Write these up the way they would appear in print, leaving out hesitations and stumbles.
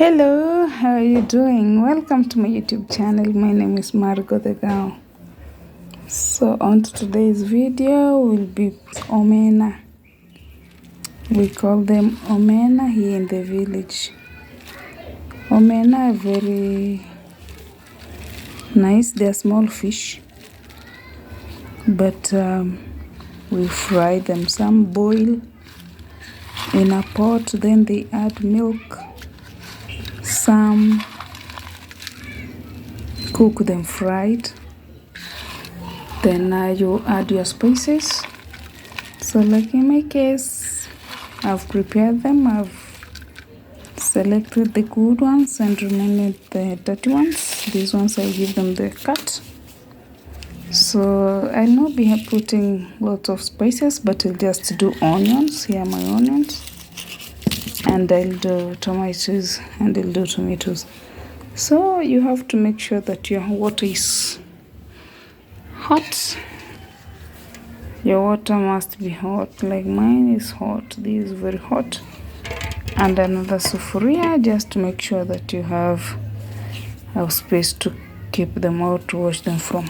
Hello, how are you doing? Welcome to my YouTube channel. My name is Margot the Girl. So on to today's video will be omena. We call them omena here in the village. Omena are very nice. They're small fish, but we fry them. Some boil in a pot, then they add milk. Some cook them fried, then you add your spices. So like in my case, I've prepared them. I've selected the good ones and removed the dirty ones. These ones I give them the cut. So I'll not be putting lots of spices, but I'll just do onions. Here are my onions, and I'll do tomatoes, and I'll do tomatoes. So you have to make sure that your water is hot. Your water must be hot, like mine is hot. This is very hot. And another sufuria, just to make sure that you have space to keep them out, to wash them from.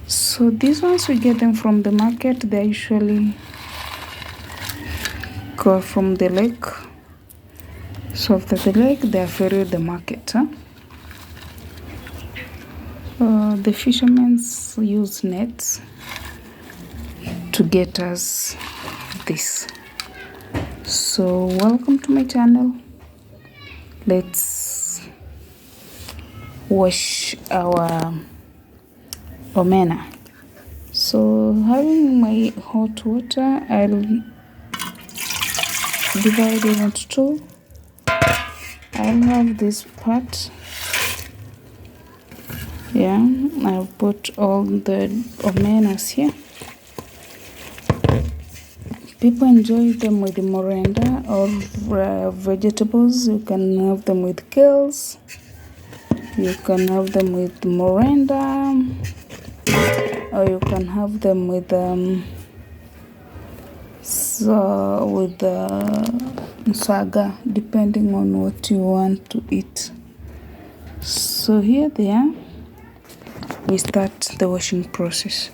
So these ones we get them from the market. They usually go from the lake. So after the lake, they are ferried the market. The fishermen use nets to get us this. So welcome to my channel. Let's wash our omena. So having my hot water, I'll divide it into two. I'll have this part. Yeah, I'll put all the omenas here. People enjoy them with morinda or vegetables. You can have them with kales. You can have them with morinda, or you can have them with saga, depending on what you want to eat. So here they are. We start the washing process.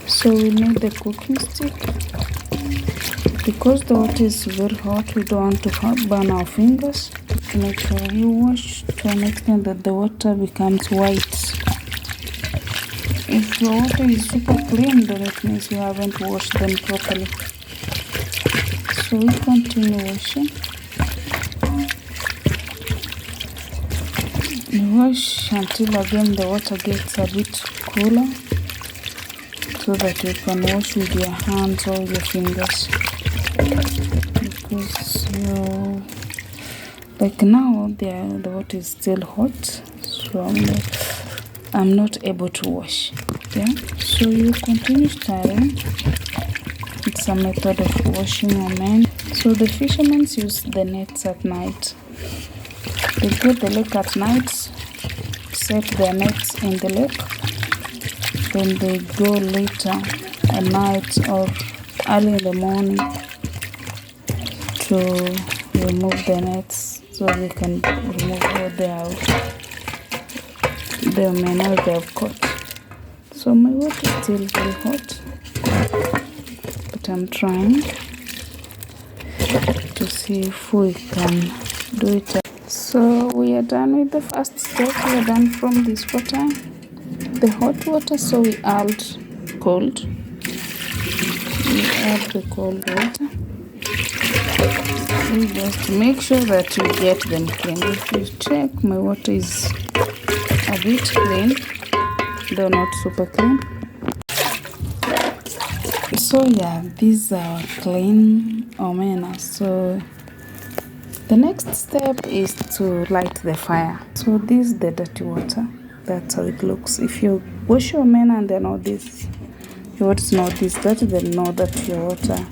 So we need the cooking stick. Because the water is very hot, we don't want to burn our fingers. To make sure you wash to an extent that the water becomes white. If your water is super clean, then it means you haven't washed them properly. So we continue washing. You wash until again the water gets a bit cooler, so that you can wash with your hands or your fingers. Because like now the water is still hot, so I'm not able to wash. Yeah, so you continue stirring. It's a method of washing omena. So the fishermen use the nets at night. They go to the lake at night, set their nets in the lake, then they go later at night or early in the morning to remove the nets, so they can remove what they have, the omena they have caught. So my water is still very hot, but I'm trying to see if we can do it. So we are done with the first step. We are done from this water, the hot water. So we add cold. We add the cold water. We just make sure that you get them clean. If you check, my water is a bit clean, though not super clean. So yeah, these are clean omena. So the next step is to light the fire. So this is the dirty water. That's how it looks. If you wash your omena and then all this, your water is not this dirty, then know that your water,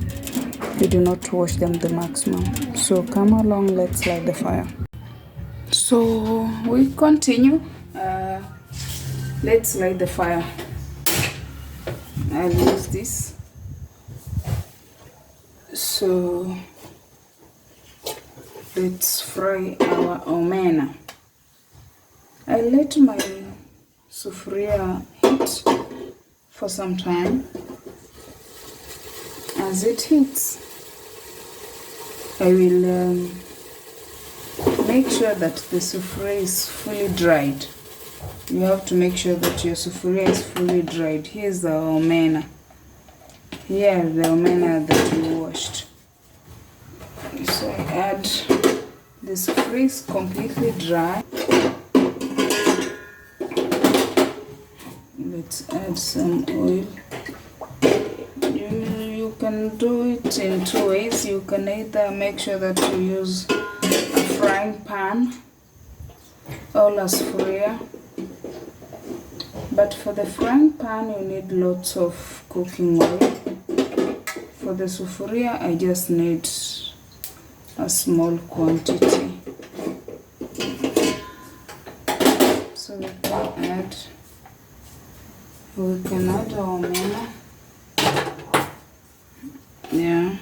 you do not wash them the maximum. So come along, let's light the fire. So we continue. Let's light the fire. I'll use this. So let's fry our omena. I let my sufuria heat for some time. As it heats, I will make sure that the sufuria is fully dried. You have to make sure that your sufuria is fully dried. Here's the omena. Here the omena that we washed. So I add, the sufuria is completely dry. Let's add some oil. You can do it in two ways. You can either make sure that you use a frying pan or a sufuria. But for the frying pan, you need lots of cooking oil. For the sufuria, I just need a small quantity. So we can add our omena. Yeah.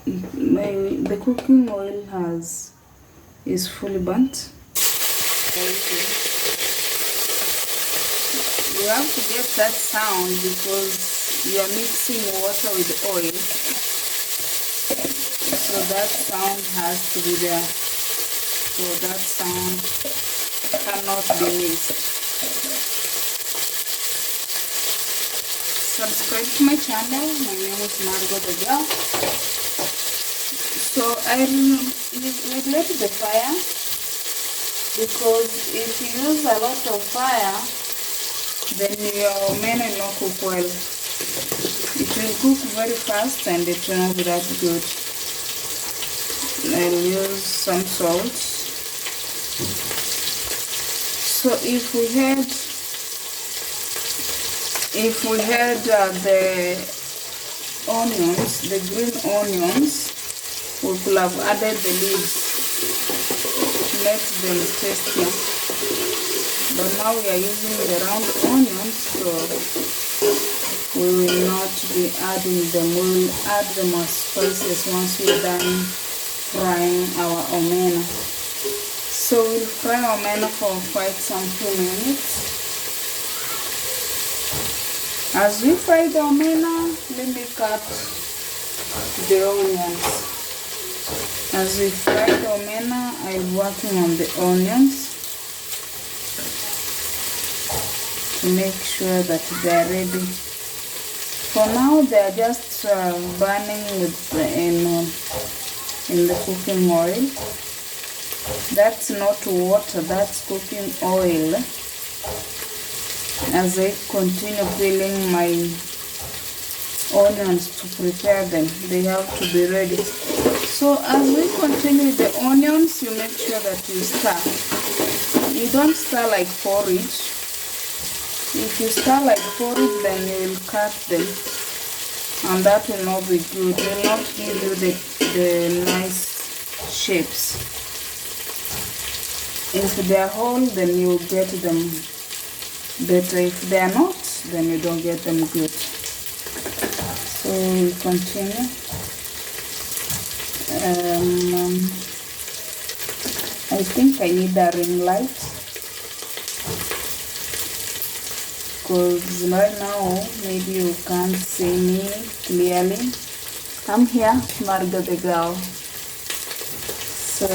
The cooking oil is fully burnt. You have to get that sound because you are mixing water with oil. So that sound has to be there. So that sound cannot be missed. Subscribe to my channel. My name is Margot the Girl. So I regulate the fire because if you use a lot of fire, then your omena will not cook well. It will cook very fast and it will not be that good. I'll use some salt. So if we had the onions, the green onions, we could have added the leaves to make them tastier. But now we are using the round onions, so we will not be adding them. We will add them as spices once we're done frying our omena. So we'll fry omena for quite some few minutes. As we fry the omena, let me cut the onions. As we fry the omena, I'm working on the onions to make sure that they are ready. For now, they are just burning in the cooking oil. That's not water, that's cooking oil. As I continue peeling my onions to prepare them, they have to be ready. So as we continue with the onions, you make sure that you stir. You don't stir like porridge. If you stir like porridge, then you will cut them, and that will not be good. It will not give you the nice shapes. If they are whole, then you will get them better. If they are not, then you don't get them good. So we continue. I think I need a ring light because right now maybe you can't see me clearly. I'm here, Margot the Girl. So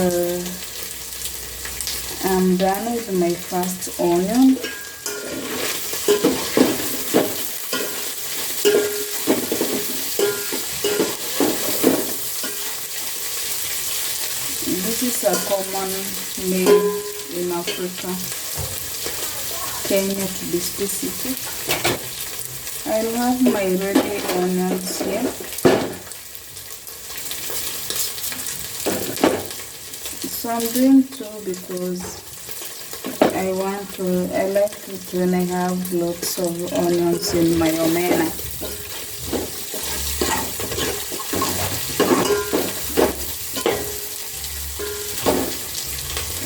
I'm done with my first onion. This is a common meal in Africa, Kenya to be specific. I'll have my ready onions here. So I'm doing two because I like it when I have lots of onions in my omena.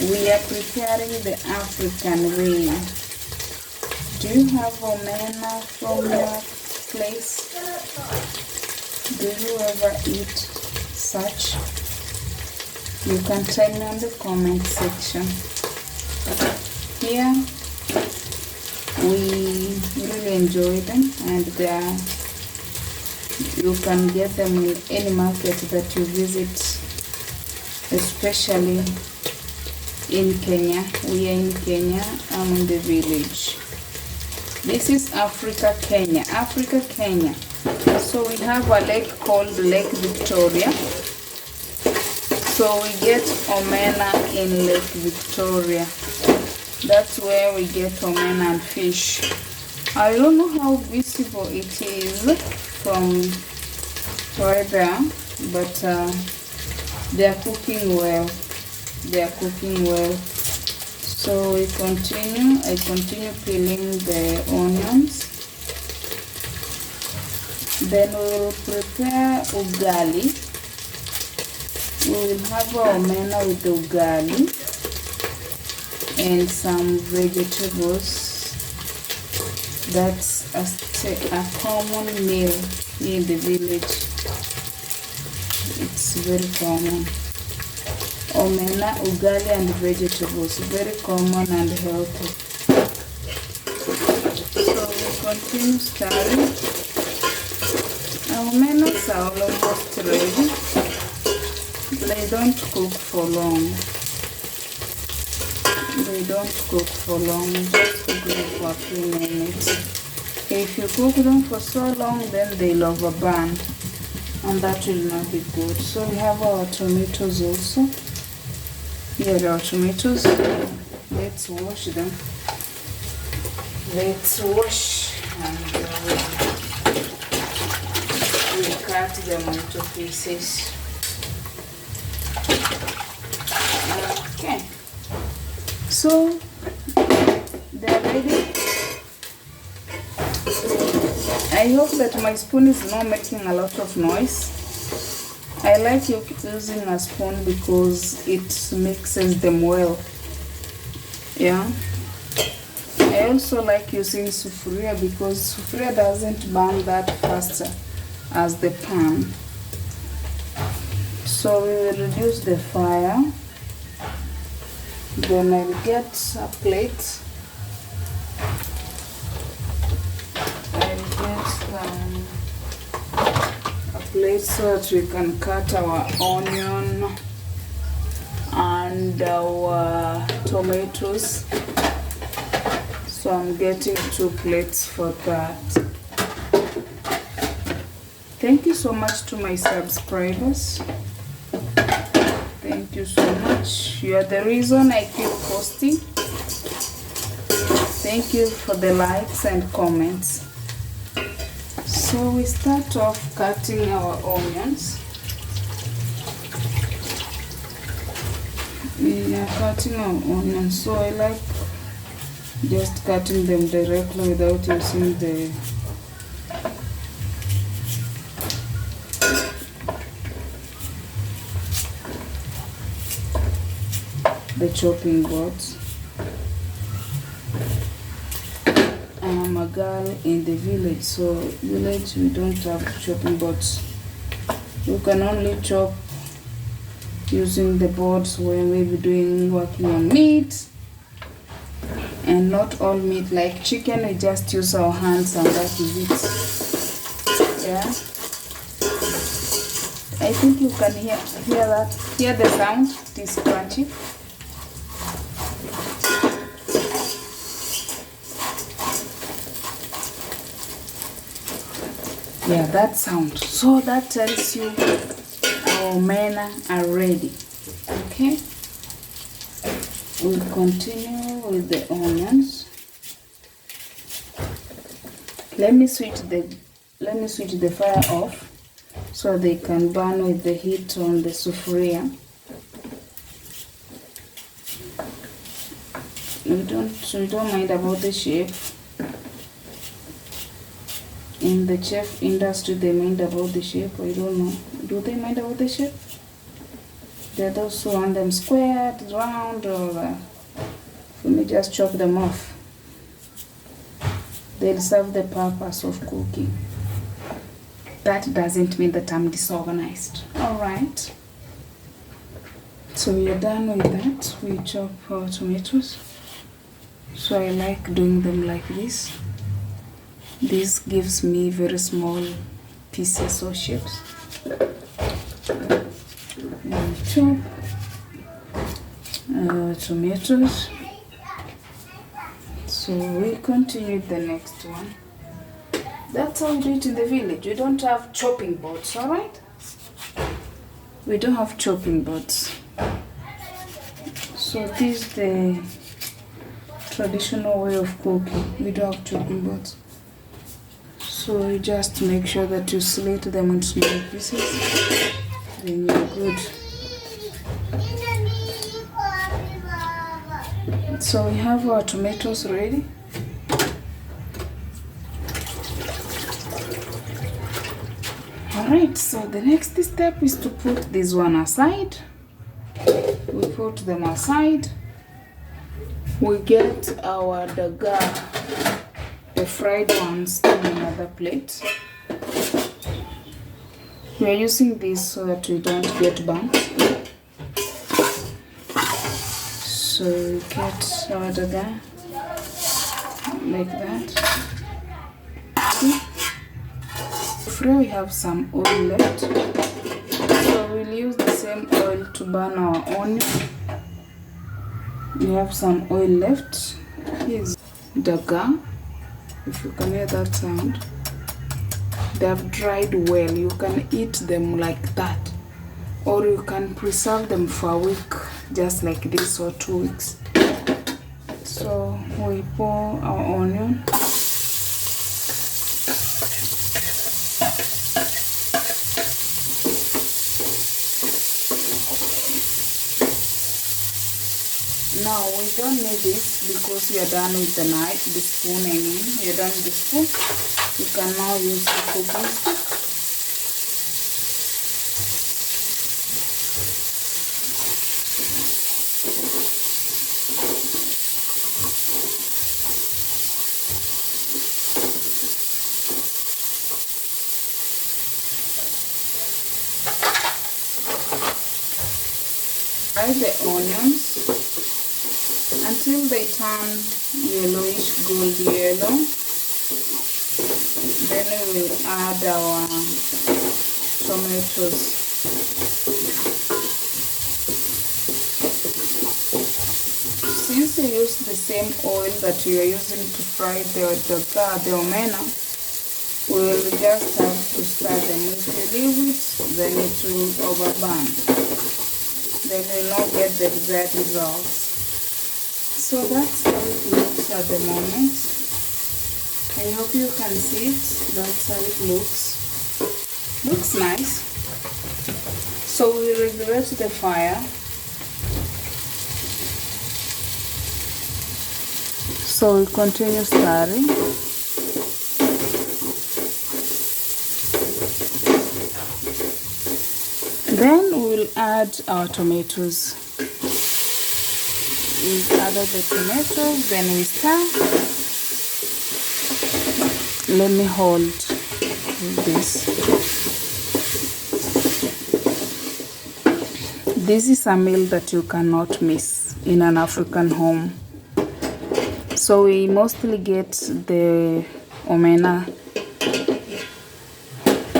We are preparing the African way. Do you have omena from your place? Do you ever eat such? You can tell me on the comment section. Here we really enjoy them, and they are, you can get them in any market that you visit, especially in Kenya. We are in Kenya. I'm in the village. This is Africa, Kenya. Africa, Kenya. So we have a lake called Lake Victoria. So we get omena in Lake Victoria. That's where we get omena and fish. I don't know how visible it is from right there, but they are cooking well. They are cooking well. So we continue. I continue peeling the onions. Then we will prepare ugali. We will have our omena with the ugali and some vegetables. That's a common meal in the village. It's very common. Omena, ugali and vegetables. Very common and healthy. So we continue stirring. Our omenas are almost ready. They don't cook for long. They don't cook for long. Just cook them for a few minutes. If you cook them for so long, then they'll overburn, and that will not be good. So we have our tomatoes also. Here are our tomatoes. Let's wash them. Let's wash, and we cut them into pieces. Okay, so they're ready. I hope that my spoon is not making a lot of noise. I like using a spoon because it mixes them well. Yeah. I also like using sufuria because sufuria doesn't burn that faster as the pan. So we will reduce the fire. Then I'll get a plate. I'll get a plate so that we can cut our onion and our tomatoes. So I'm getting 2 plates for that. Thank you so much to my subscribers. Thank you so much. You are the reason I keep posting. Thank you for the likes and comments. So we start off cutting our onions. We are cutting our onions, so I like just cutting them directly without using the chopping boards. I'm a girl in the village, so village we don't have chopping boards. You can only chop using the boards when we be working on meat, and not all meat. Like chicken, we just use our hands and that is it. Yeah, I think you can hear the sound. It is crunchy. Yeah, that sound. So that tells you our omena are ready. Okay, we'll continue with the onions. Let me switch the fire off so they can burn with the heat on the sufuria. We don't mind about the shape. In the chef industry, they mind about the shape. I don't know. Do they mind about the shape? There are those who want them squared, round, or let me just chop them off. They'll serve the purpose of cooking. That doesn't mean that I'm disorganized. Alright. So we are done with that. We chop our tomatoes. So I like doing them like this. This gives me very small pieces or shapes. And we chop our tomatoes. So we continue the next one. That's how we do it in the village. We don't have chopping boards, alright? We don't have chopping boards. So this is the traditional way of cooking. We don't have chopping boards. So you just make sure that you slit them into small pieces. Then you're good. So we have our tomatoes ready. Alright, so the next step is to put this one aside. We put them aside. We get our daga, the fried ones, in another plate. We are using this so that we don't get burnt. So we get our daga like that. Here we have some oil left, so we'll use the same oil to burn our onion. We have some oil left. Here's daga, if you can hear that sound. They have dried well. You can eat them like that, or you can preserve them for a week, just like this, or 2 weeks. So we pour our onion. Now we don't need this because we are done with the knife, the spoon. I mean, we are done with the spoon. You can now use the cooking stick. Fry the onions until they turn yellowish gold yellow. Then we will add our tomatoes. Since you use the same oil that you are using to fry the omena, we will just have to stir them. If you leave it, then it will overburn. Then we will not get the desired results. So that's how it looks at the moment. I hope you can see it. That's how it looks. Looks nice. So we regulate the fire. So we continue stirring. Then we will add our tomatoes. We've added the tomatoes, then we stir. Let me hold this. This is a meal that you cannot miss in an African home. So we mostly get the omena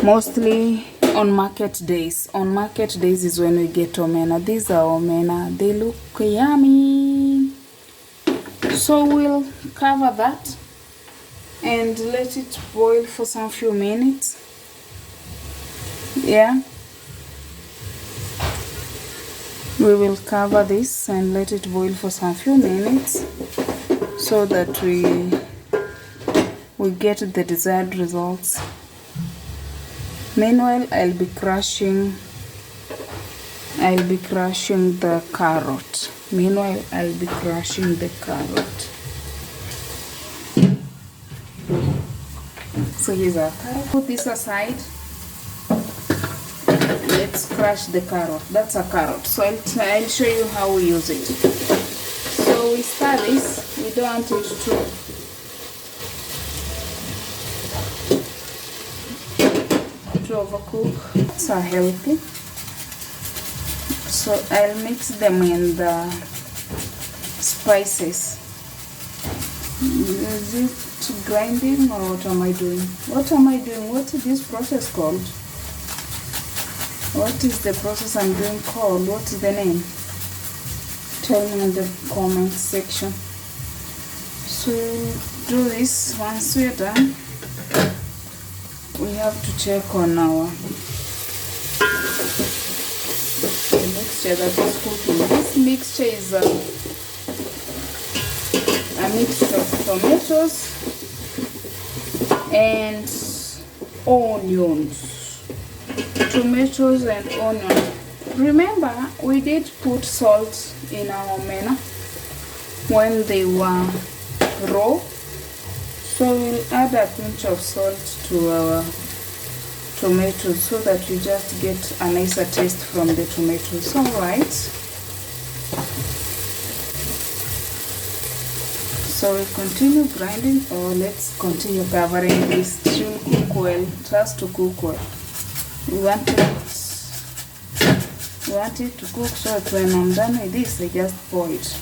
mostly on market days. On market days is when we get omena. These are omena. They look yummy. So we'll cover that and let it boil for some few minutes. Yeah. We will cover this and let it boil for some few minutes so that we get the desired results. Meanwhile, I'll be crushing the carrot. So here's our carrot. Put this aside. Let's crush the carrot. That's a carrot. So I'll show you how we use it. So we stir this. We don't want it to overcook. It's healthy. So I'll mix them in the spices. Is it grinding or what am I doing? What am I doing? What is this process called? What is the process I'm doing called? What is the name? Tell me in the comment section. So do this. Once we're done, we have to check on our mixture that is cooking. This mixture is a mixture of tomatoes and onions. Tomatoes and onions. Remember, we did put salt in our omena when they were raw, so we'll add a pinch of salt to our tomatoes so that we just get a nicer taste from the tomatoes. All right, so we continue grinding, or let's continue covering this. It should cook well. It has to cook well. We want it to cook, so that when I'm done with this, I just pour it.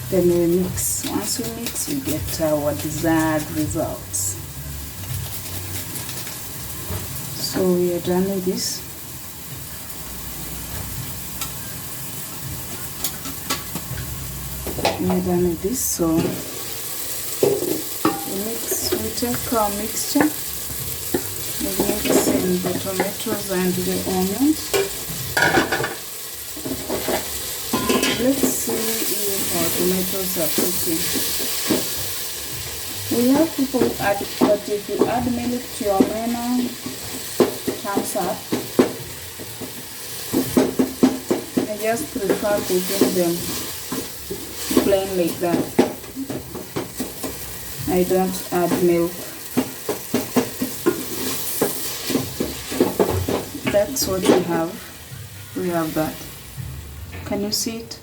Then we mix. Once we mix, we get our desired results. So we are done with this. We are done with this. So we take our mixture. We mix in the tomatoes and the onions. Let's see if our tomatoes are cooking. We have people add, but if you add milk to your omena, thumbs up. I just prefer cooking them plain like that. I don't add milk. That's what we have. We have that. Can you see it?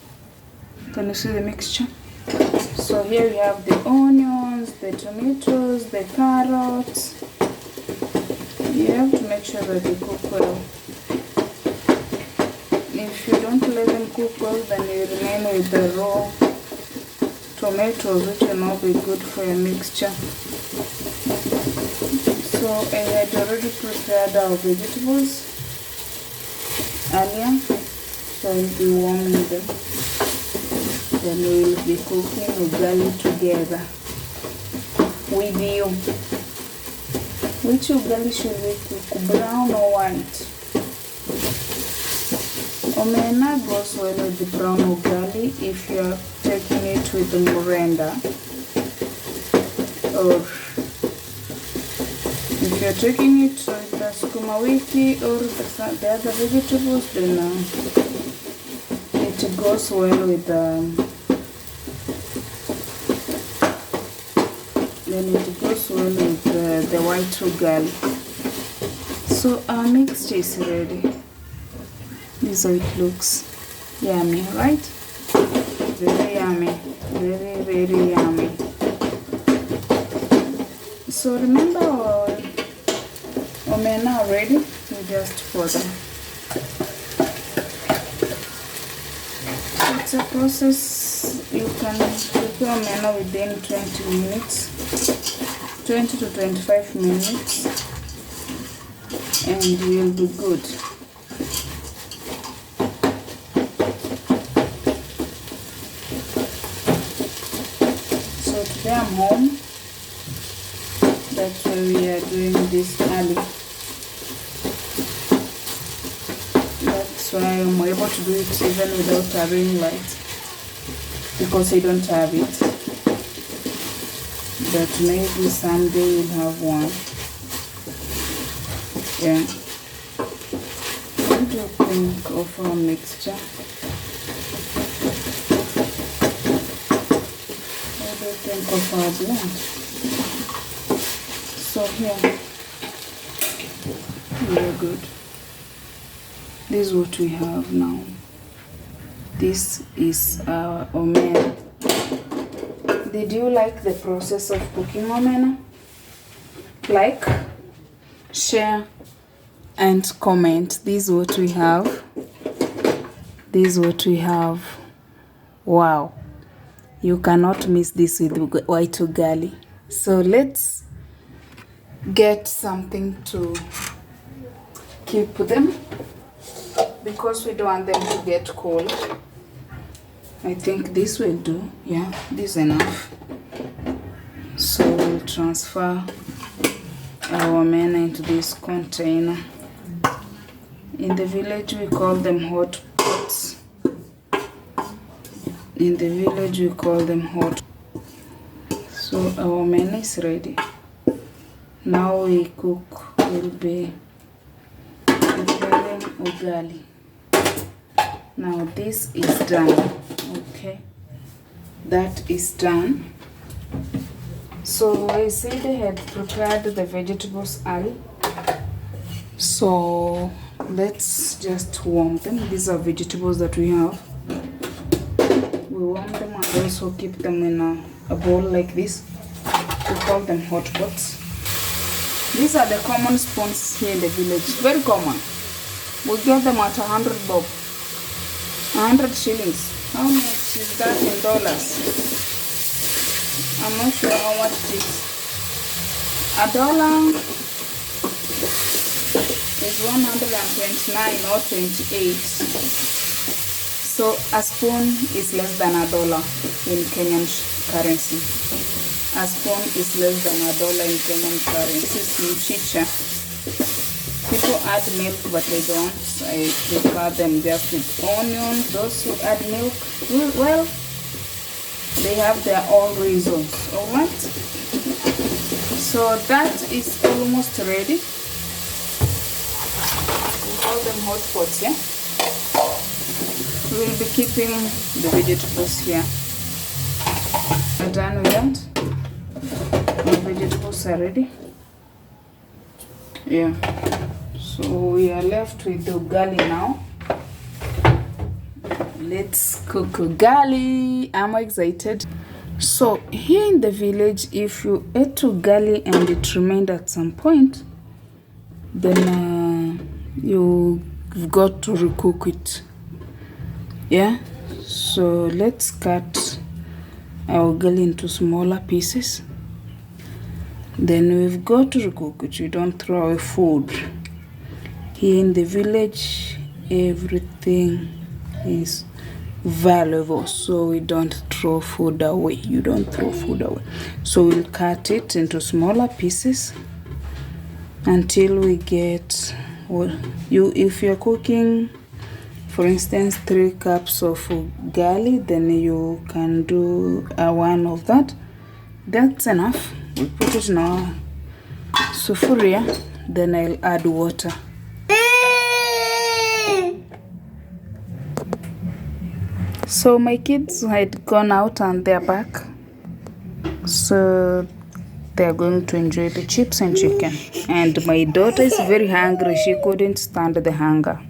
Can you see the mixture? So here we have the onions, the tomatoes, the carrots. You have to make sure that they cook well. If you don't let them cook well, then you remain with the raw tomatoes, which will not be good for your mixture. So I had already prepared our vegetables earlier, so I'll be warming them. Then we will be cooking ugali together with you. Which ugali should we cook, brown or white? Omena goes well with the brown ugali if you are taking it with the murenda, or if you are taking it with the sukuma wiki or the other vegetables, then it goes well with the white ugali. So our mixture is ready. This is how it looks. Yummy, right? Very yummy. Very, very yummy. So remember our omena already? We just pour them. It's a process. You can prepare omena within 20 minutes. 20 to 25 minutes. And you'll be good. So today I'm home. That's why we are doing this early. That's why I'm able to do it even without a ring light, because I don't have it. But maybe someday we'll have one. Yeah. What do you think of our mixture? What do you think of our blend? So here, we are good. This is what we have now. This is our omena. Did you like the process of cooking omena? Like, share, and comment. This is what we have. This is what we have. Wow, you cannot miss this with white ugali. So let's get something to keep them, because we don't want them to get cold. I think this will do. Yeah, this is enough. So we'll transfer our omena into this container. In the village we call them hot pots. In the village we call them hot. So our omena is ready. Now we cook. We'll be preparing ugali. Now this is done. Okay, that is done. So I said I had prepared the vegetables early. So let's just warm them. These are vegetables that we have. We warm them and also keep them in a bowl like this. We call them hot pots. These are the common spoons here in the village. Very common. We get them at 100 bob. 100 shillings. How much is that in dollars? I'm not sure how much it is. $1 is 129 or 28. So a spoon is less than $1 in Kenyan currency. A spoon is less than $1 in Kenyan currency. This is mchicha. People add milk, but they don't. I prefer them just with onion. Those who add milk, well, they have their own reasons. Alright? So that is almost ready. We call them hot pots, yeah? We'll be keeping the vegetables here. We're done with that. Our vegetables are ready. Yeah. So we are left with the ugali now. Let's cook ugali. I'm excited. So here in the village, if you ate ugali and it remained at some point, then you've got to recook it. Yeah. So let's cut our ugali into smaller pieces. Then we've got to recook it. You don't throw away food. Here in the village, everything is valuable, so we don't throw food away. You don't throw food away. So we'll cut it into smaller pieces until we get if you're cooking, for instance, 3 cups of ugali, then you can do 1 of that. That's enough. We put it in our sufuria, then I'll add water. So my kids had gone out and they're back. So they're going to enjoy the chips and chicken. And my daughter is very hungry. She couldn't stand the hunger.